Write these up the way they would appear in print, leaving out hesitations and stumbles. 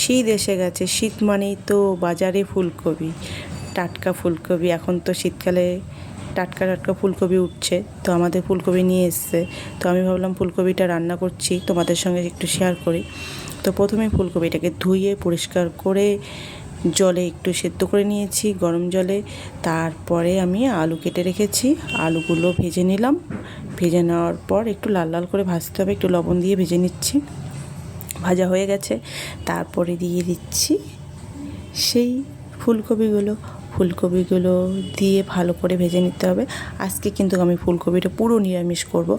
শীত এসে গেছে, শীত মানেই তো বাজারে ফুলকপি, টাটকা ফুলকপি। এখন তো শীতকালে টাটকা টাটকা ফুলকপি উঠছে, তো আমাদের ফুলকপি নিয়ে এসছে। তো আমি ভাবলাম ফুলকপিটা রান্না করছি, তোমাদের সঙ্গে একটু শেয়ার করি। তো প্রথমে ফুলকপিটাকে ধুয়ে পরিষ্কার করে জলে একটু সেদ্ধ করে নিয়েছি, গরম জলে। তারপরে আমি আলু কেটে রেখেছি, আলুগুলো ভেজে নিলাম। ভেজে নেওয়ার পর একটু লাল লাল করে ভাজতে হবে, একটু লবণ দিয়ে ভেজে নিচ্ছি। ভাজা হয়ে গেছে, তারপরে দিয়ে দিচ্ছি সেই ফুলকপিগুলো দিয়ে ভালো করে ভেজে নিতে হবে। আজকে কিন্তু আমি ফুলকপিটা পুরো নিরামিষ করব,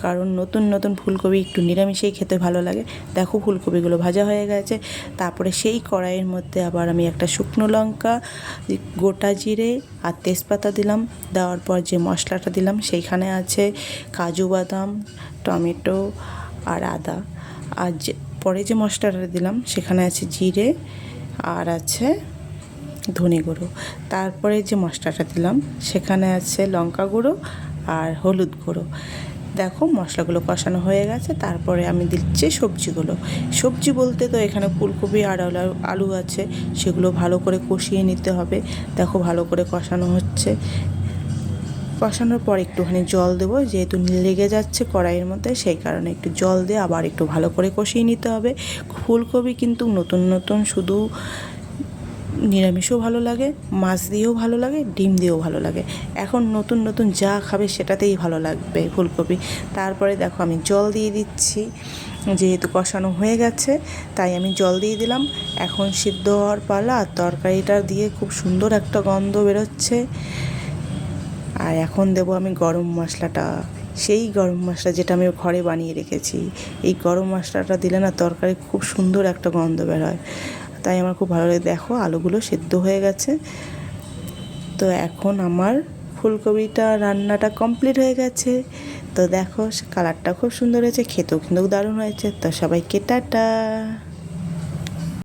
কারণ নতুন নতুন ফুলকপি একটু নিরামিষেই খেতে ভালো লাগে। দেখো ফুলকপিগুলো ভাজা হয়ে গেছে। তারপরে সেই কড়াইয়ের মধ্যে আবার আমি একটা শুকনো লঙ্কা, গোটা জিরে আর তেজপাতা দিলাম। দেওয়ার পর যে মশলাটা দিলাম সেইখানে আছে কাজু বাদাম, টমেটো আর আদা। আর যে পরে যে মশলাটা দিলাম সেখানে আছে জিরে আর আছে ধনে গুঁড়ো। তারপরে যে মশলাটা দিলাম সেখানে আছে লঙ্কা গুঁড়ো আর হলুদ গুঁড়ো। দেখো মশলাগুলো কষানো হয়ে গেছে। তারপরে আমি দিচ্ছি সবজিগুলো। সবজি বলতে তো এখানে ফুলকপি আর আলু আছে, সেগুলো ভালো করে কষিয়ে নিতে হবে। দেখো ভালো করে কষানো হচ্ছে। কষানোর পর একটুখানি জল দেবো, যেহেতু লেগে যাচ্ছে কড়াইয়ের মধ্যে, সেই কারণে একটু জল দিয়ে আবার একটু ভালো করে কষিয়ে নিতে হবে। ফুলকপি কিন্তু নতুন নতুন শুধু নিরামিষও ভালো লাগে, মাছ দিয়েও ভালো লাগে, ডিম দিয়েও ভালো লাগে। এখন নতুন নতুন যা খাবে সেটাতেই ভালো লাগবে ফুলকপি। তারপরে দেখো আমি জল দিয়ে দিচ্ছি, যেহেতু কষানো হয়ে গেছে তাই আমি জল দিয়ে দিলাম। এখন সিদ্ধ হওয়ার পালা। আর তরকারিটা দিয়ে খুব সুন্দর একটা গন্ধ বেরোচ্ছে। আর এখন দেবো আমি গরম মশলাটা, সেই গরম মশলা যেটা আমি ঘরে বানিয়ে রেখেছি। এই গরম মশলাটা দিলে না তরকারি খুব সুন্দর একটা গন্ধ বের হয়, তাই আমার খুব ভালো লাগে। দেখো আলুগুলো সেদ্ধ হয়ে গেছে। তো এখন আমার ফুলকপিটা রান্নাটা কমপ্লিট হয়ে গেছে। তো দেখো কালারটা খুব সুন্দর হয়েছে, খেতেও কিন্তু দারুণ হয়েছে। তো সবাইকে টাটা।